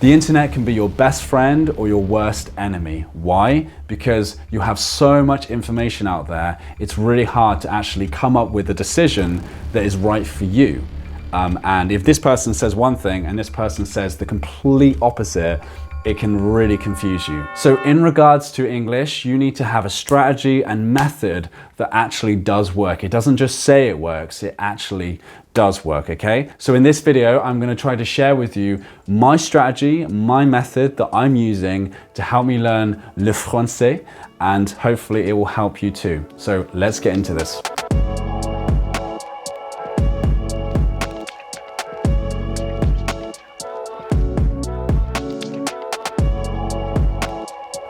The internet can be your best friend or your worst enemy. Why? Because you have so much information out there, it's really hard to actually come up with a decision that is right for you. And if this person says one thing and this person says the complete opposite, it can really confuse you. So in regards to English, you need to have a strategy and method that actually does work. It doesn't just say it works, it actually does work, okay? So in this video, I'm gonna try to share with you my strategy, my method that I'm using to help me learn le français, and hopefully it will help you too. So let's get into this.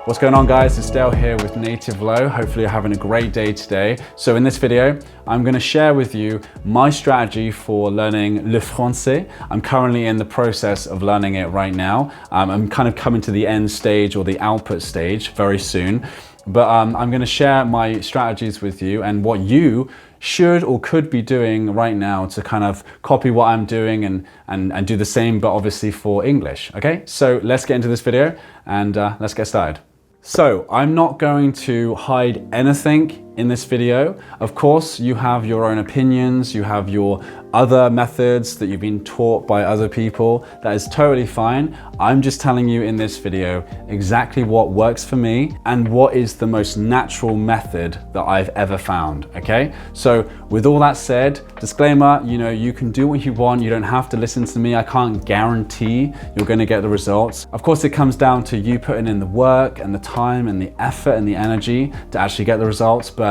What's going on, guys? It's Dale here with Native Low. Hopefully you're having a great day today. So in this video, I'm going to share with you my strategy for learning le français. I'm currently in the process of learning it right now. I'm kind of coming to the end stage or the output stage very soon. But I'm going to share my strategies with you and what you should or could be doing right now to kind of copy what I'm doing and do the same, but obviously for English. Okay, so let's get into this video and let's get started. So I'm not going to hide anything in this video. Of course, you have your own opinions, you have your other methods that you've been taught by other people. That is totally fine. I'm just telling you in this video exactly what works for me and what is the most natural method that I've ever found, okay? So with all that said, disclaimer, you can do what you want. You don't have to listen to me. I can't guarantee you're gonna get the results. Of course, it comes down to you putting in the work and the time and the effort and the energy to actually get the results. But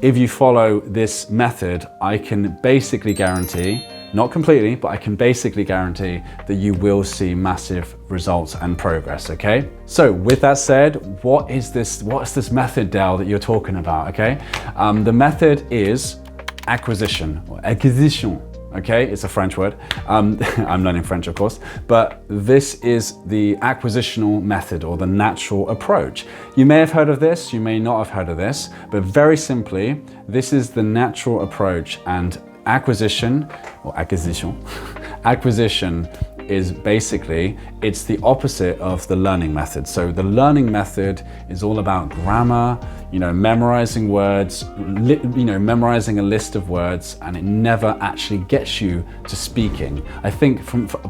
if you follow this method, I can basically guarantee, not completely, but I can basically guarantee that you will see massive results and progress, okay? So with that said, what's this method, Dale, that you're talking about, okay? The method is acquisition or acquisition. Okay, it's a French word. I'm learning French, of course, but this is the acquisitional method or the natural approach. You may have heard of this, you may not have heard of this, but very simply, this is the natural approach, and acquisition or acquisition, acquisition is basically, it's the opposite of the learning method. So the learning method is all about grammar, memorizing words, memorizing a list of words, and it never actually gets you to speaking. I think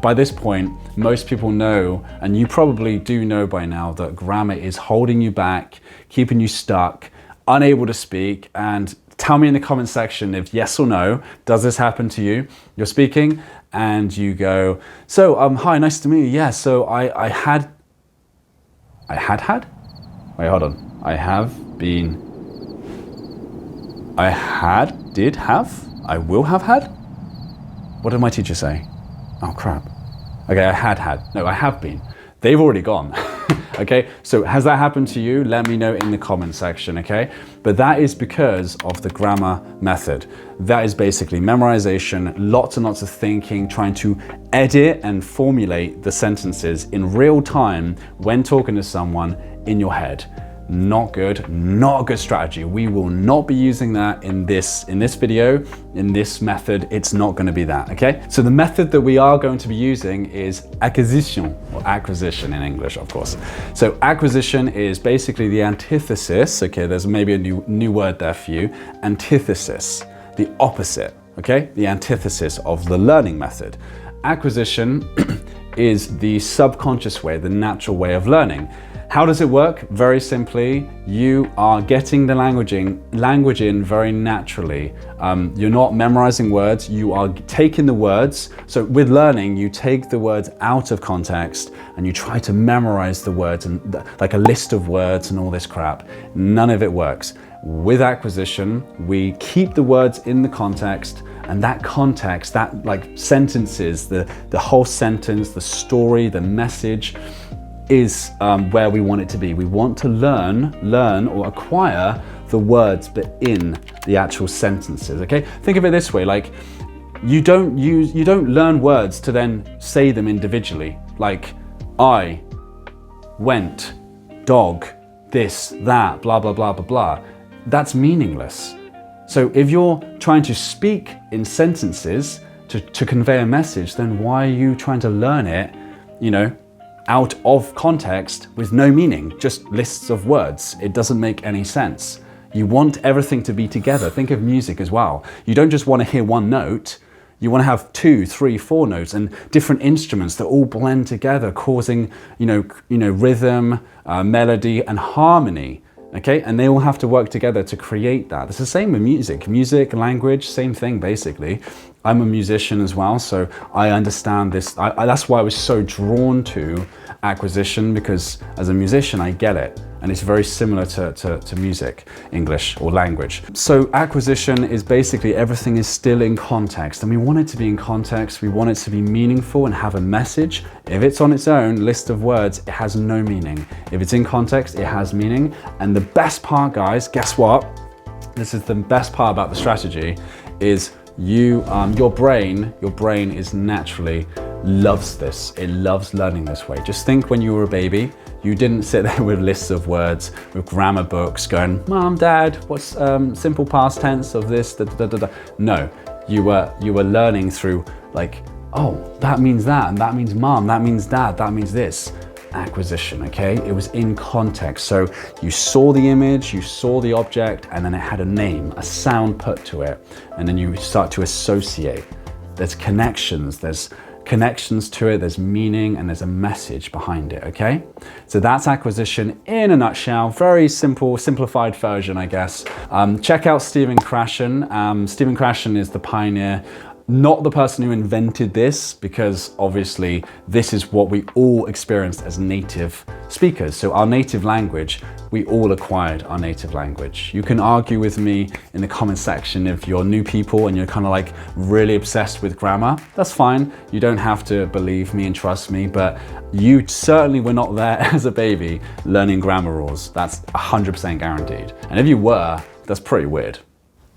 by this point, most people know, and you probably do know by now, that grammar is holding you back, keeping you stuck, unable to speak. And tell me in the comment section if yes or no, does this happen to you? You're speaking and you go, so hi, nice to meet you. Yeah, so I had, wait, hold on. I will have had? What did my teacher say? Oh crap. Okay, I have been. They've already gone. Okay, so has that happened to you? Let me know in the comment section, okay? But that is because of the grammar method. That is basically memorization, lots and lots of thinking, trying to edit and formulate the sentences in real time when talking to someone in your head. Not a good strategy. We will not be using that in this video, in this method. It's not going to be that, okay? So the method that we are going to be using is acquisition, or acquisition in English, of course. So acquisition is basically the antithesis, okay? There's maybe a new word there for you. Antithesis, the opposite, okay? The antithesis of the learning method. Acquisition is the subconscious way, the natural way of learning. How does it work? Very simply, you are getting the language in very naturally. You're not memorizing words, you are taking the words. So with learning, you take the words out of context and you try to memorize the words and like a list of words and all this crap. None of it works. With acquisition, we keep the words in the context, and that context, that like sentences, the whole sentence, the story, the message, is where we want it to be. We want to learn or acquire the words, but in the actual sentences, okay? Think of it this way, like you don't learn words to then say them individually. Like I went, dog, this, that, blah, blah, blah, blah, blah. That's meaningless. So if you're trying to speak in sentences to convey a message, then why are you trying to learn it, out of context with no meaning, just lists of words. It doesn't make any sense. You want everything to be together. Think of music as well. You don't just want to hear one note. You want to have 2, 3, 4 notes and different instruments that all blend together, causing, rhythm, melody, and harmony. Okay, and they all have to work together to create that. It's the same with music. Music, language, same thing basically. I'm a musician as well, so I understand this. That's why I was so drawn to acquisition, because as a musician, I get it. And it's very similar to music, English or language. So acquisition is basically everything is still in context, and we want it to be in context. We want it to be meaningful and have a message. If it's on its own list of words, it has no meaning. If it's in context, it has meaning. And the best part, guys, guess what? This is the best part about the strategy, is your brain is naturally loves this. It loves learning this way. Just think when you were a baby, you didn't sit there with lists of words, with grammar books going, Mom, Dad, what's simple past tense of this, da, da, da, da. No, you were learning through like, oh, that means that, and that means mom, that means dad, that means this. Acquisition, okay? It was in context. So you saw the image, you saw the object, and then it had a name, a sound put to it. And then you start to associate. There's connections to it, there's meaning, and there's a message behind it, okay? So that's acquisition in a nutshell. Very simple, simplified version, I guess. Check out Stephen Krashen. Stephen Krashen is the pioneer, not the person who invented this, because obviously this is what we all experienced as native speakers. So our native language, we all acquired our native language. You can argue with me in the comment section if you're new people and you're kind of like really obsessed with grammar. That's fine. You don't have to believe me and trust me, but you certainly were not there as a baby learning grammar rules. That's 100% guaranteed. And if you were, that's pretty weird.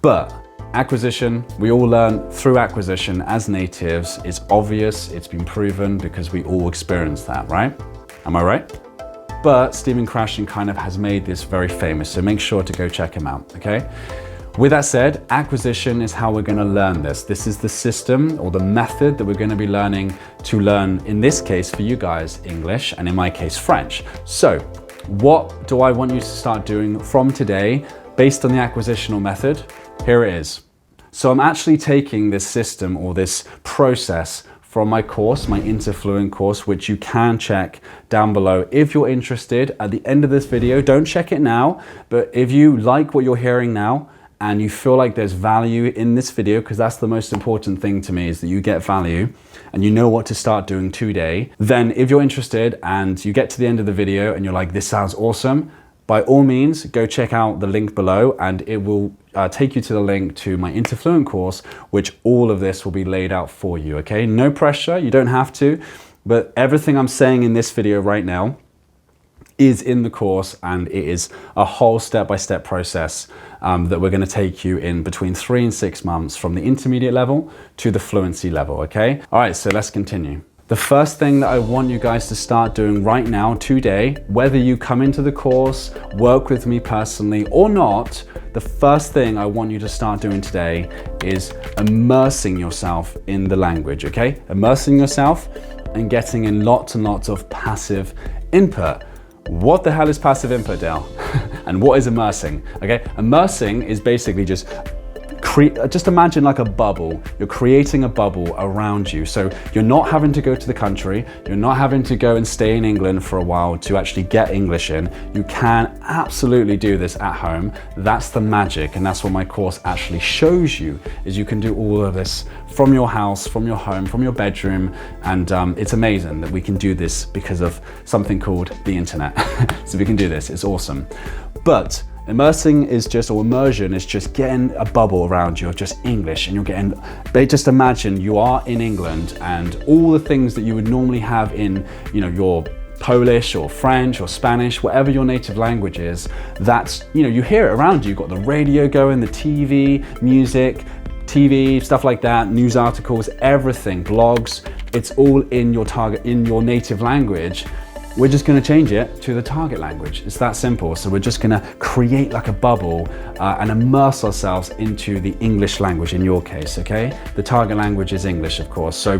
But acquisition, we all learn through acquisition as natives. It's obvious, it's been proven, because we all experience that, right? Am I right? But Stephen Krashen kind of has made this very famous, so make sure to go check him out, okay? With that said, acquisition is how we're gonna learn this. This is the system or the method that we're gonna be learning to learn, in this case for you guys, English, and in my case, French. So what do I want you to start doing from today based on the acquisitional method? Here it is. So I'm actually taking this system or this process from my course, my InterFluent course, which you can check down below if you're interested. At the end of this video, don't check it now, but if you like what you're hearing now and you feel like there's value in this video, because that's the most important thing to me, is that you get value and you know what to start doing today, then if you're interested and you get to the end of the video and you're like, this sounds awesome, by all means, go check out the link below, and it will take you to the link to my InterFluent course, which all of this will be laid out for you, okay? No pressure, you don't have to, but everything I'm saying in this video right now is in the course, and it is a whole step-by-step process that we're gonna take you in between 3 and 6 months from the intermediate level to the fluency level, okay? All right, so let's continue. The first thing that I want you guys to start doing right now, today, whether you come into the course, work with me personally or not, the first thing I want you to start doing today is immersing yourself in the language, okay? Immersing yourself and getting in lots and lots of passive input. What the hell is passive input, Dale? And what is immersing? Okay, immersing is basically just imagine like a bubble. You're creating a bubble around you. So you're not having to go to the country. You're not having to go and stay in England for a while to actually get English in. You can absolutely do this at home. That's the magic. And that's what my course actually shows you, is you can do all of this from your house, from your home, from your bedroom. And it's amazing that we can do this because of something called the internet. So we can do this, it's awesome. But immersing is just, or immersion is just getting a bubble around you of just English, and you're getting, just imagine you are in England and all the things that you would normally have in, your Polish or French or Spanish, whatever your native language is, that's, you hear it around you. You've got the radio going, the TV, music, stuff like that, news articles, everything, blogs, it's all in your native language. We're just going to change it to the target language. It's that simple. So we're just going to create like a bubble and immerse ourselves into the English language in your case, okay? The target language is English, of course. So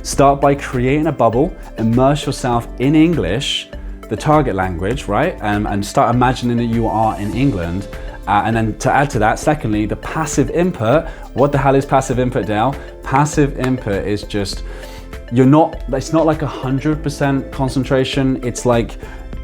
Start by creating a bubble, immerse yourself in English, the target language, right? And start imagining that you are in England. And then to add to that, secondly, the passive input. What the hell is passive input, Dale? Passive input is just, it's not like 100% concentration. It's like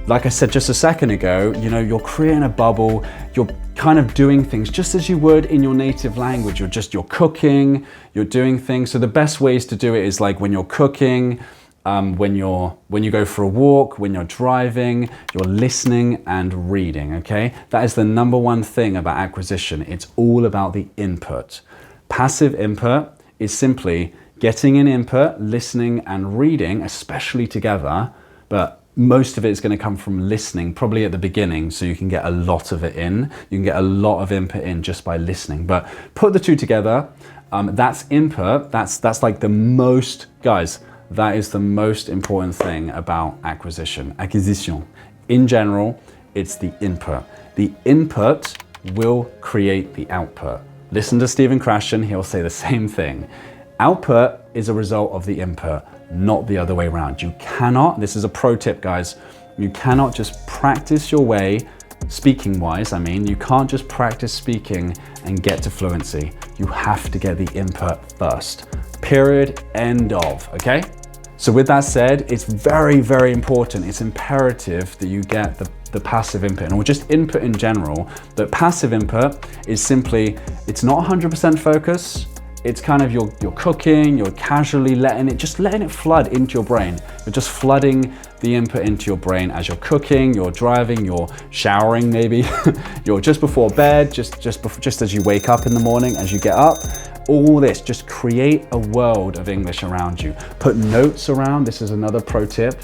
I said just a second ago, you're creating a bubble, you're kind of doing things just as you would in your native language. You're cooking, you're doing things. So the best ways to do it is like when you're cooking, when you go for a walk, when you're driving, you're listening and reading, okay? That is the number one thing about acquisition. It's all about the input. Passive input is simply getting an input, listening and reading, especially together, but most of it is going to come from listening, probably at the beginning, so you can get a lot of it in. You can get a lot of input in just by listening. But put the two together, that's input, that's like the most, guys, that is the most important thing about acquisition. In general, it's the input. The input will create the output. Listen to Stephen Krashen, he'll say the same thing. Output is a result of the input, not the other way around. You cannot, this is a pro tip, guys, you cannot just practice your way, speaking wise, you can't just practice speaking and get to fluency. You have to get the input first. Period, end of, okay? So with that said, it's very, very important, it's imperative that you get the passive input, or just input in general. But passive input is simply, it's not 100% focus. It's kind of you're cooking, you're casually letting it flood into your brain. You're just flooding the input into your brain as you're cooking, you're driving, you're showering maybe, you're just before bed, just as you wake up in the morning, as you get up. All this, just create a world of English around you. Put notes around, this is another pro tip.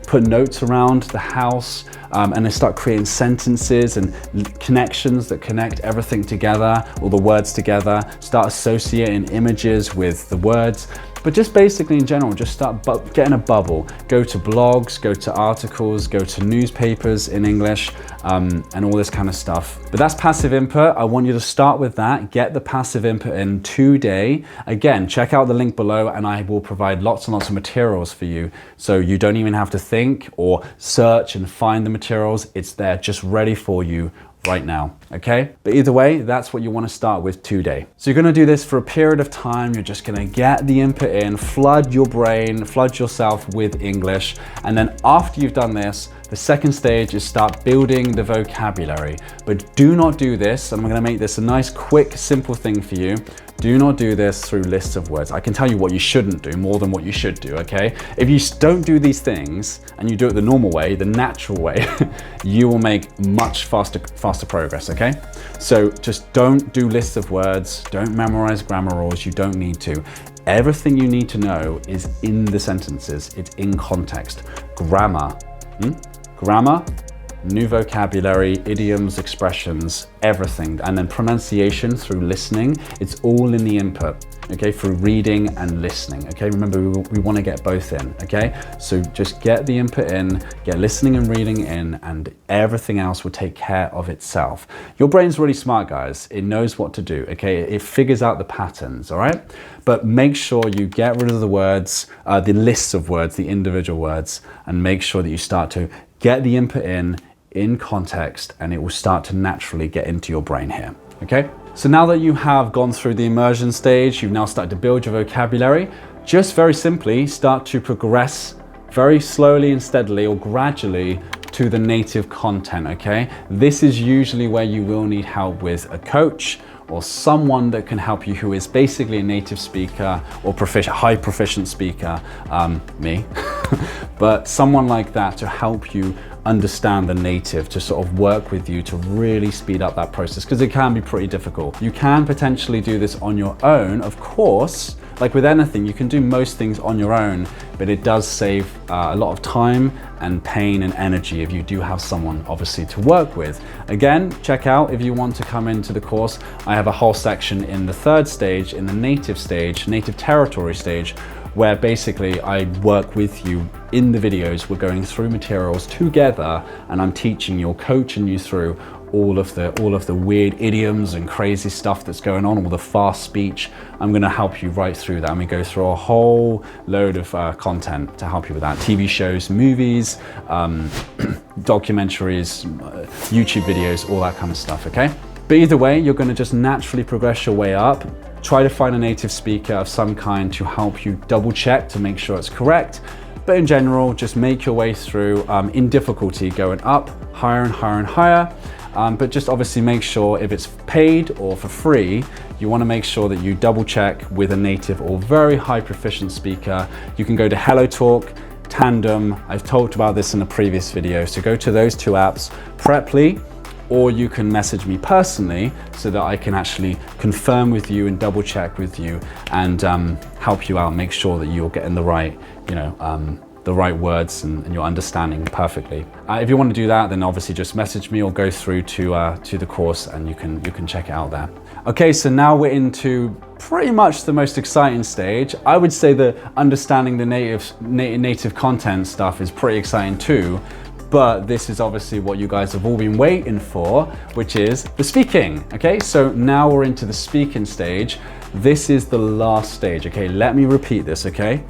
Put notes around the house and then start creating sentences and connections that connect everything together, all the words together. Start associating images with the words. But just basically in general, just start getting a bubble. Go to blogs, go to articles, go to newspapers in English, and all this kind of stuff. But that's passive input. I want you to start with that. Get the passive input in today. Again, check out the link below and I will provide lots and lots of materials for you. So you don't even have to think or search and find the materials. It's there just ready for you right now, okay? But either way, that's what you want to start with today. So you're going to do this for a period of time. You're just going to get the input in, flood your brain, flood yourself with English. And then after you've done this, the second stage is start building the vocabulary. But do not do this, I'm going to make this a nice, quick, simple thing for you. Do not do this through lists of words. I can tell you what you shouldn't do more than what you should do, okay? If you don't do these things and you do it the normal way, the natural way, you will make much faster progress, okay? So just don't do lists of words, don't memorize grammar rules, you don't need to. Everything you need to know is in the sentences, it's in context. Grammar, new vocabulary, idioms, expressions, everything. And then pronunciation through listening, it's all in the input, okay? Through reading and listening, okay? Remember, we want to get both in, okay? So just get the input in, get listening and reading in, and everything else will take care of itself. Your brain's really smart, guys. It knows what to do, okay? It figures out the patterns, all right? But make sure you get rid of the words, the lists of words, the individual words, and make sure that you start to get the input in context, and it will start to naturally get into your brain here, okay? So now that you have gone through the immersion stage, you've now started to build your vocabulary, just very simply start to progress very slowly and steadily or gradually to the native content, okay? This is usually where you will need help with a coach or someone that can help you who is basically a native speaker or high proficient speaker, me, but someone like that to help you understand the native, to sort of work with you to really speed up that process, because it can be pretty difficult. You can potentially do this on your own, of course. Like with anything, you can do most things on your own, but it does save a lot of time and pain and energy if you do have someone obviously to work with. Again, check out if you want to come into the course. I have a whole section in the third stage, in the native stage, native territory stage, where basically I work with you in the videos. We're going through materials together and I'm teaching you or coaching you through all of the weird idioms and crazy stuff that's going on, all the fast speech. I'm gonna help you right through that. And we go through a whole load of content to help you with that. TV shows, movies, documentaries, YouTube videos, all that kind of stuff, okay? But either way, you're gonna just naturally progress your way up. Try to find a native speaker of some kind to help you double check to make sure it's correct. But in general, just make your way through in difficulty, going up higher and higher and higher. But just obviously make sure if it's paid or for free, you want to make sure that you double check with a native or very high proficient speaker. You can go to HelloTalk, Tandem. I've talked about this in a previous video. So go to those two apps, Preply, or you can message me personally so that I can actually confirm with you and double check with you and help you out, make sure that you're getting the right, the right words and you're understanding perfectly. If you want to do that, then obviously just message me or go through to the course and you can check it out there. Okay, so now we're into pretty much the most exciting stage. I would say that understanding the native content stuff is pretty exciting too. But this is obviously what you guys have all been waiting for, which is the speaking, okay? So now we're into the speaking stage. This is the last stage, okay? Let me repeat this, okay?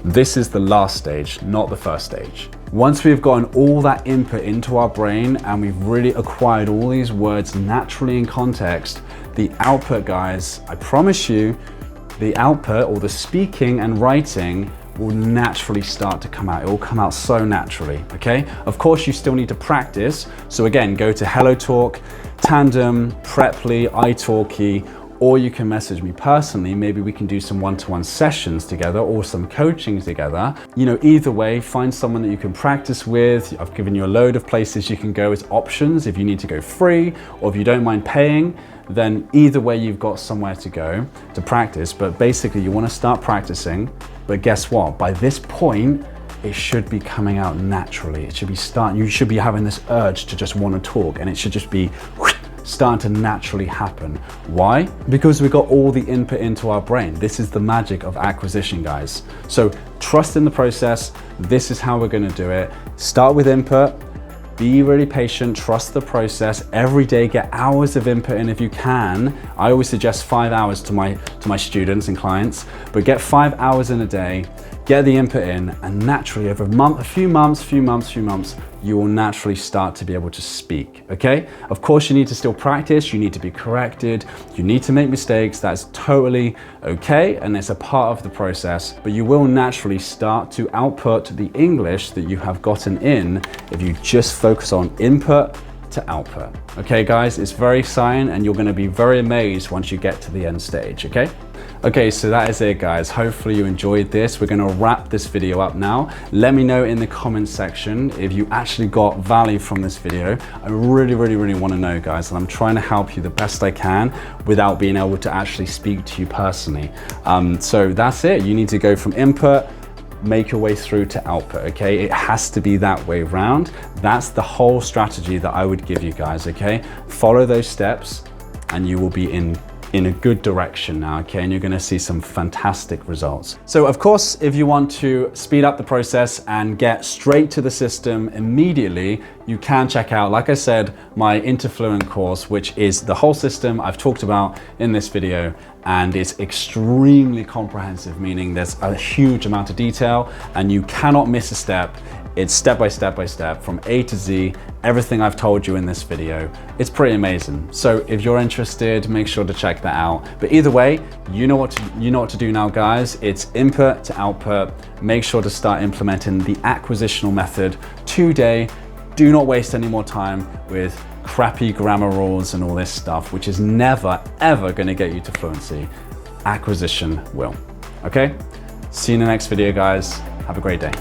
This is the last stage, not the first stage. Once we've gotten all that input into our brain and we've really acquired all these words naturally in context, the output, guys, I promise you, the output or the speaking and writing will naturally start to come out. It will come out so naturally, okay? Of course, you still need to practice. So again, go to HelloTalk, Tandem, Preply, italki, or you can message me personally. Maybe we can do some one-to-one sessions together or some coaching together. Either way, find someone that you can practice with. I've given you a load of places you can go as options if you need to go free or if you don't mind paying. Then either way, you've got somewhere to go to practice. But basically, you want to start practicing. But guess what? By this point, it should be coming out naturally. It should be you should be having this urge to just want to talk, and it should just be starting to naturally happen. Why? Because we got all the input into our brain. This is the magic of acquisition, guys. So trust in the process. This is how we're going to do it. Start with input. Be really patient, trust the process. Every day, get hours of input in if you can. I always suggest 5 hours to my students and clients, but get 5 hours in a day, get the input in, and naturally over a few months, you will naturally start to be able to speak, okay? Of course, you need to still practice, you need to be corrected, you need to make mistakes. That's totally okay, and it's a part of the process, but you will naturally start to output the English that you have gotten in if you just focus on input to output. Okay, guys, it's very exciting, and you're gonna be very amazed once you get to the end stage, okay? Okay, so that is it, guys. Hopefully you enjoyed this. We're gonna wrap this video up now. Let me know in the comments section if you actually got value from this video. I really wanna know, guys, and I'm trying to help you the best I can without being able to actually speak to you personally. So that's it. You need to go from input, make your way through to output, okay? It has to be that way round. That's the whole strategy that I would give you guys, okay? Follow those steps and you will be in a good direction now, okay? And you're gonna see some fantastic results. So of course, if you want to speed up the process and get straight to the system immediately, you can check out, like I said, my Fluent course, which is the whole system I've talked about in this video. And it's extremely comprehensive, meaning there's a huge amount of detail and you cannot miss a step. It's step by step from A to Z, everything I've told you in this video. It's pretty amazing. So if you're interested, make sure to check that out. But either way, you know what to do now, guys. It's input to output. Make sure to start implementing the acquisitional method today. Do not waste any more time with crappy grammar rules and all this stuff, which is never, ever gonna get you to fluency. Acquisition will, okay? See you in the next video, guys. Have a great day.